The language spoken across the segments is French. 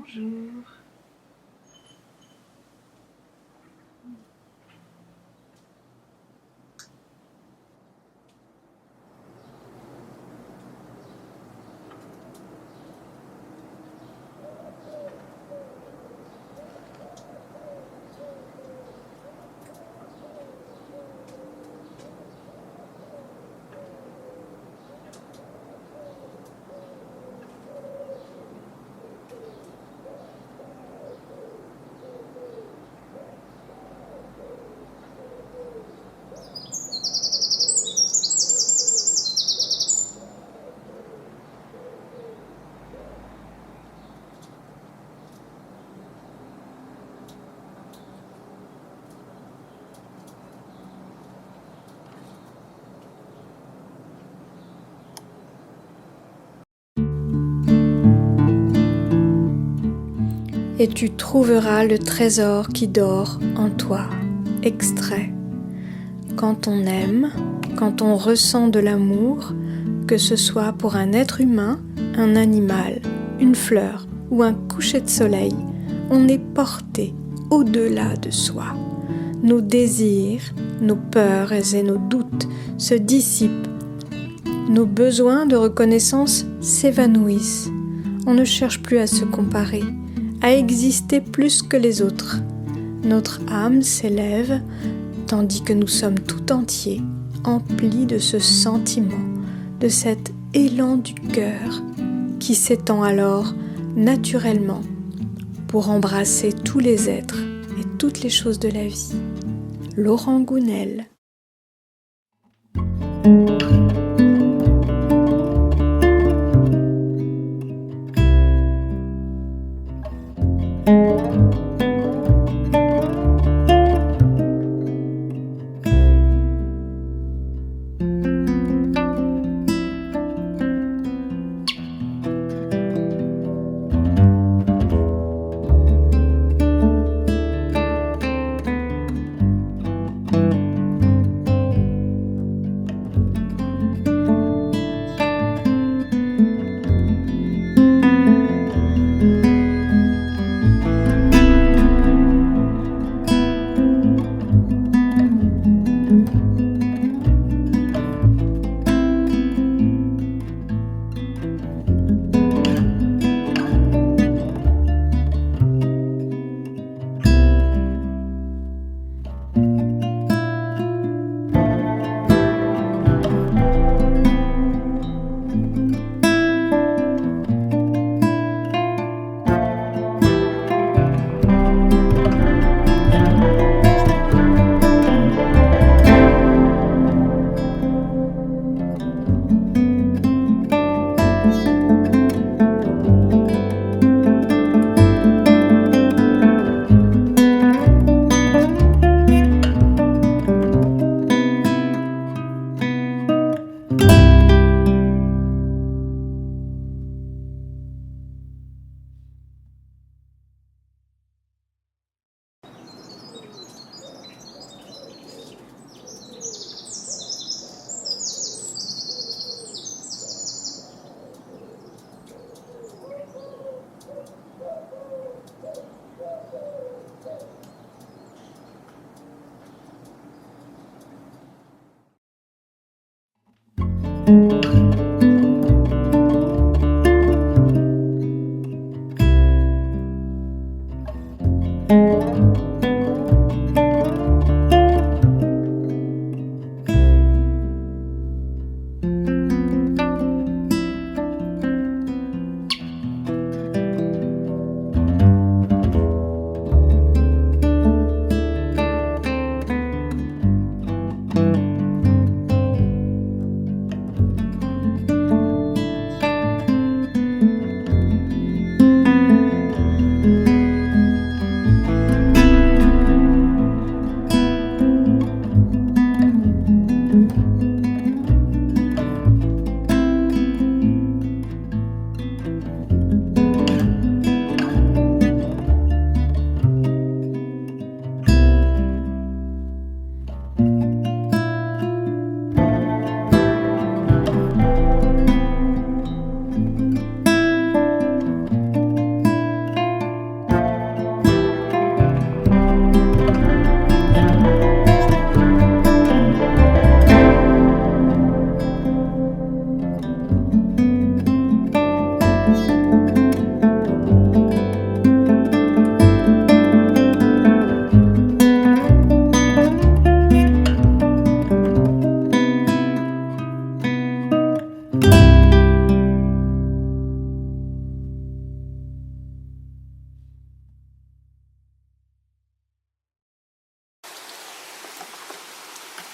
Bonjour. Et tu trouveras le trésor qui dort en toi. Extrait. Quand on aime, quand on ressent de l'amour, que ce soit pour un être humain, un animal, une fleur ou un coucher de soleil, on est porté au-delà de soi. Nos désirs, nos peurs et nos doutes se dissipent. Nos besoins de reconnaissance s'évanouissent. On ne cherche plus à se comparer, à exister plus que les autres. Notre âme s'élève, tandis que nous sommes tout entiers, emplis de ce sentiment, de cet élan du cœur, qui s'étend alors naturellement pour embrasser tous les êtres et toutes les choses de la vie. Laurent Gounel.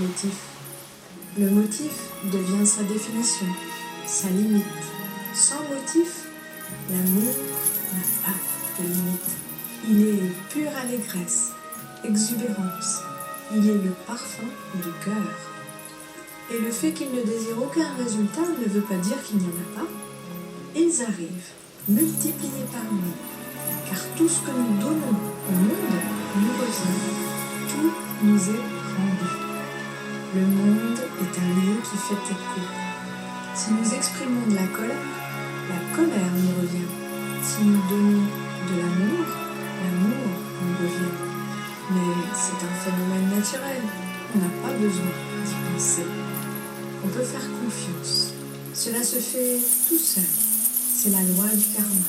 motif. Le motif devient sa définition, sa limite. Sans motif, l'amour n'a pas de limite. Il est pure allégresse, exubérance. Il est le parfum du cœur. Et le fait qu'il ne désire aucun résultat ne veut pas dire qu'il n'y en a pas. Ils arrivent, multipliés par nous, car tout ce que nous donnons au monde nous revient, tout nous est rendu. Le monde est un lieu qui fait écho. Si nous exprimons de la colère nous revient. Si nous donnons de l'amour nous revient. Mais c'est un phénomène naturel, on n'a pas besoin d'y penser. On peut faire confiance. Cela se fait tout seul. C'est la loi du karma.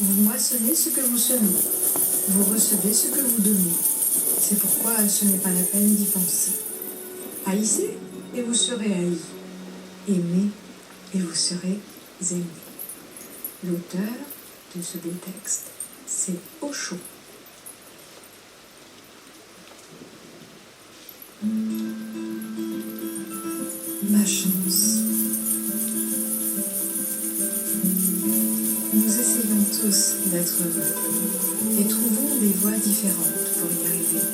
Vous moissonnez ce que vous semez. Vous recevez ce que vous donnez. C'est pourquoi ce n'est pas la peine d'y penser. Haïssez et vous serez haïs. Aimez et vous serez aimés. L'auteur de ce beau texte, c'est Osho. Ma chance. Nous essayons tous d'être heureux et trouvons des voies différentes pour y arriver,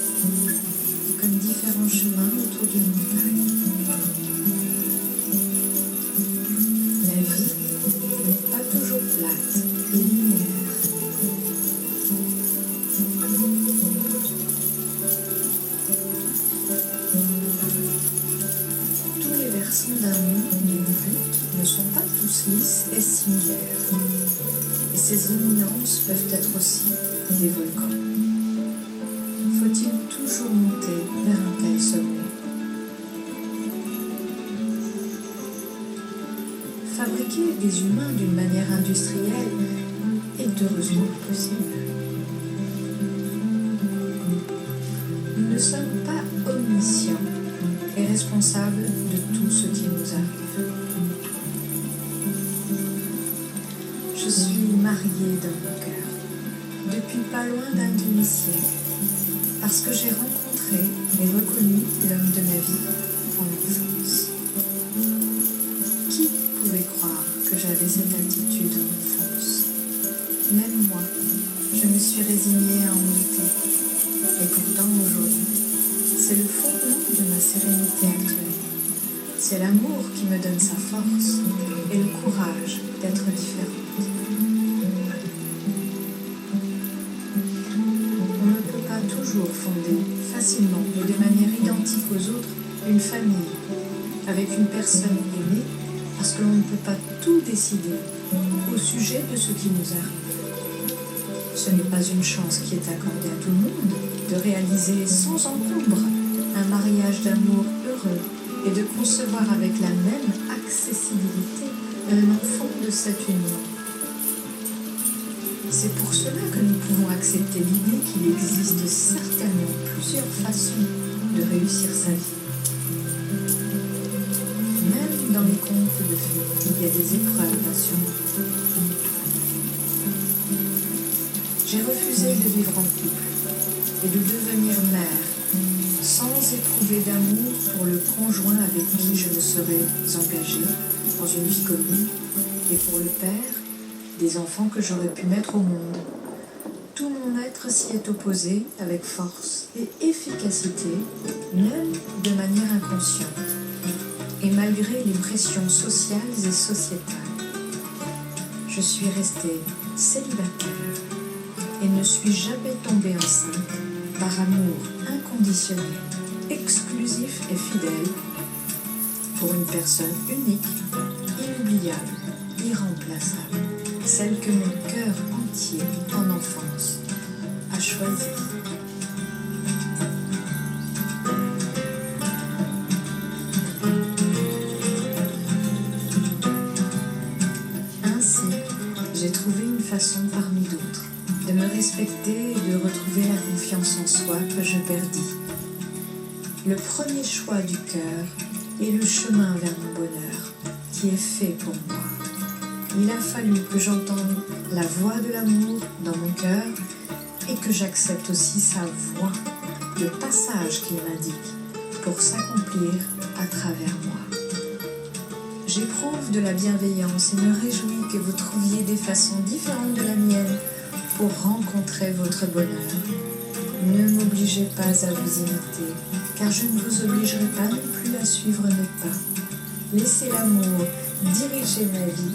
comme différents chemins autour d'une montagne. La vie n'est pas toujours plate et linéaire. Tous les versants d'un monde, d'une route, ne sont pas tous lisses et similaires. Et ces éminences peuvent être aussi des volcans. Faut-il toujours monter vers un tel sommet? Fabriquer des humains d'une manière industrielle est heureusement possible. Nous ne sommes pas omniscients et responsables de tout ce qui nous arrive. Je suis mariée dans mon cœur, depuis pas loin d'un demi-siècle, parce que j'ai rencontré et reconnu l'homme de ma vie en enfance. Qui pouvait croire que j'avais cette attitude en enfance? Même moi, je me suis résignée à en douter. Et pourtant aujourd'hui, c'est le fondement de ma sérénité actuelle. C'est l'amour qui me donne sa force et le courage d'être différente. On ne peut pas toujours fonder facilement et de manière identique aux autres une famille avec une personne aimée parce que l'on ne peut pas tout décider au sujet de ce qui nous arrive. Ce n'est pas une chance qui est accordée à tout le monde de réaliser sans encombre un mariage d'amour heureux et de concevoir avec la même accessibilité un enfant de cette union. C'est pour cela que nous pouvons accepter l'idée qu'il existe certainement plusieurs façons de réussir sa vie. Même dans les contes de fées, il y a des épreuves à surmonter. J'ai refusé de vivre en couple et de devenir mère sans éprouver d'amour pour le conjoint avec qui je me serais engagée dans une vie commune et pour le père des enfants que j'aurais pu mettre au monde. Tout mon être s'y est opposé avec force et efficacité, même de manière inconsciente, et malgré les pressions sociales et sociétales. Je suis restée célibataire et ne suis jamais tombée enceinte par amour inconditionnel, exclusif et fidèle pour une personne unique, inoubliable, irremplaçable, celle que mon cœur entier en enfance a choisie. Ainsi, j'ai trouvé une façon parmi d'autres de me respecter et de retrouver la confiance en soi que je perdis. Le premier choix du cœur est le chemin vers mon bonheur qui est fait pour moi. Il a fallu que j'entende la voix de l'amour dans mon cœur et que j'accepte aussi sa voix, le passage qu'il m'indique pour s'accomplir à travers moi. J'éprouve de la bienveillance et me réjouis que vous trouviez des façons différentes de la mienne pour rencontrer votre bonheur. Ne m'obligez pas à vous imiter, car je ne vous obligerai pas non plus à suivre mes pas. Laisser l'amour diriger ma vie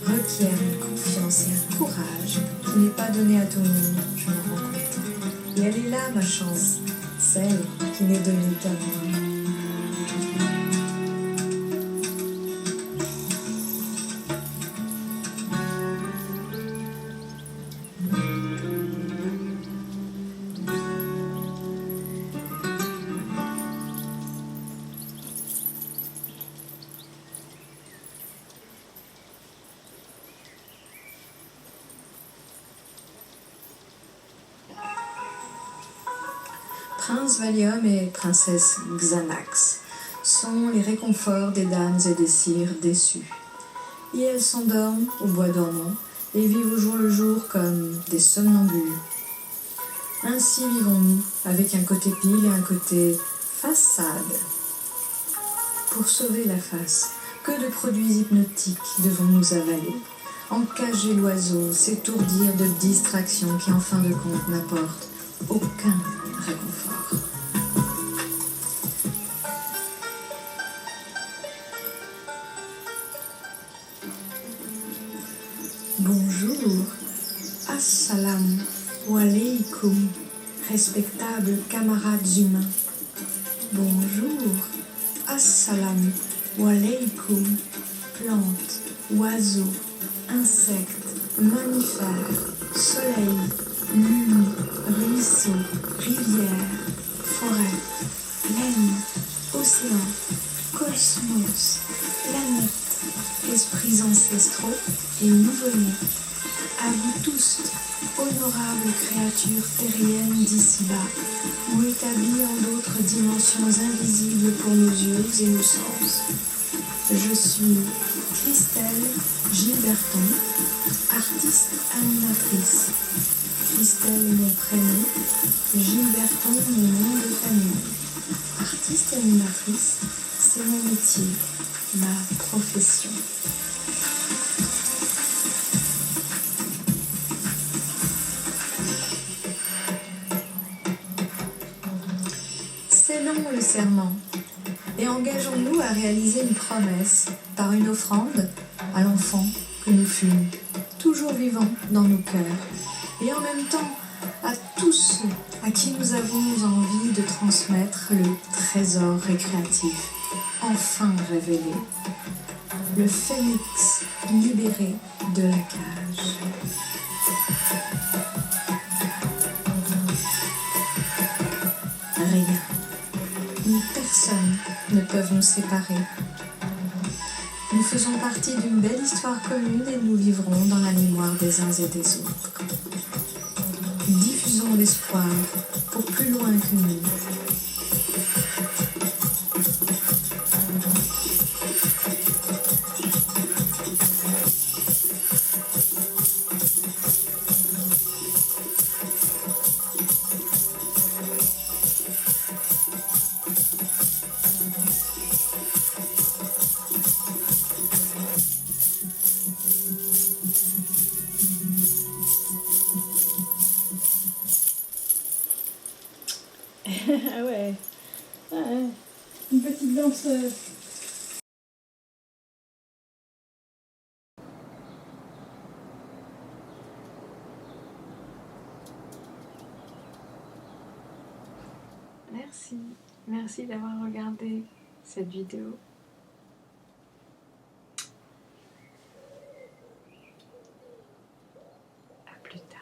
requiert une confiance et un courage qui n'est pas donné à tout le monde, je me rends compte. Et elle est là, ma chance, celle qui n'est donnée qu'à moi. Prince Valium et Princesse Xanax sont les réconforts des dames et des sires déçus. Et elles s'endorment au bois dormant et vivent au jour le jour comme des somnambules. Ainsi vivons-nous, avec un côté pile et un côté façade. Pour sauver la face, que de produits hypnotiques devons-nous avaler? Encager l'oiseau, s'étourdir de distractions qui en fin de compte n'apportent aucun réconfort. Bonjour, assalamu alaikum, respectables camarades humains. Bonjour, assalamu alaikum, plantes, oiseaux, insectes, mammifères, soleil, lune, ruisseaux, rivières, forêts, laine, océan, cosmos, planètes, esprits ancestraux et nouveau-nés. À vous tous, honorables créatures terriennes d'ici-bas, ou établies en d'autres dimensions invisibles pour nos yeux et nos sens. Je suis Christelle Gilberton, artiste animatrice. Christelle est mon prénom, Gilberton mon nom de famille. Artiste animatrice, c'est mon métier, ma profession. Scellons le serment et engageons-nous à réaliser une promesse par une offrande à l'enfant que nous fûmes, toujours vivant dans nos cœurs, et en même temps à tous ceux à qui nous avons envie de transmettre le trésor récréatif, enfin révélé, le phénix libéré de la cage. Rien, ni personne ne peuvent nous séparer. Nous faisons partie d'une belle histoire commune et nous vivrons dans la mémoire des uns et des autres. Diffusons l'espoir pour plus loin que nous. Ah ouais. Ah ouais. Une petite danse. Merci d'avoir regardé cette vidéo. À plus tard.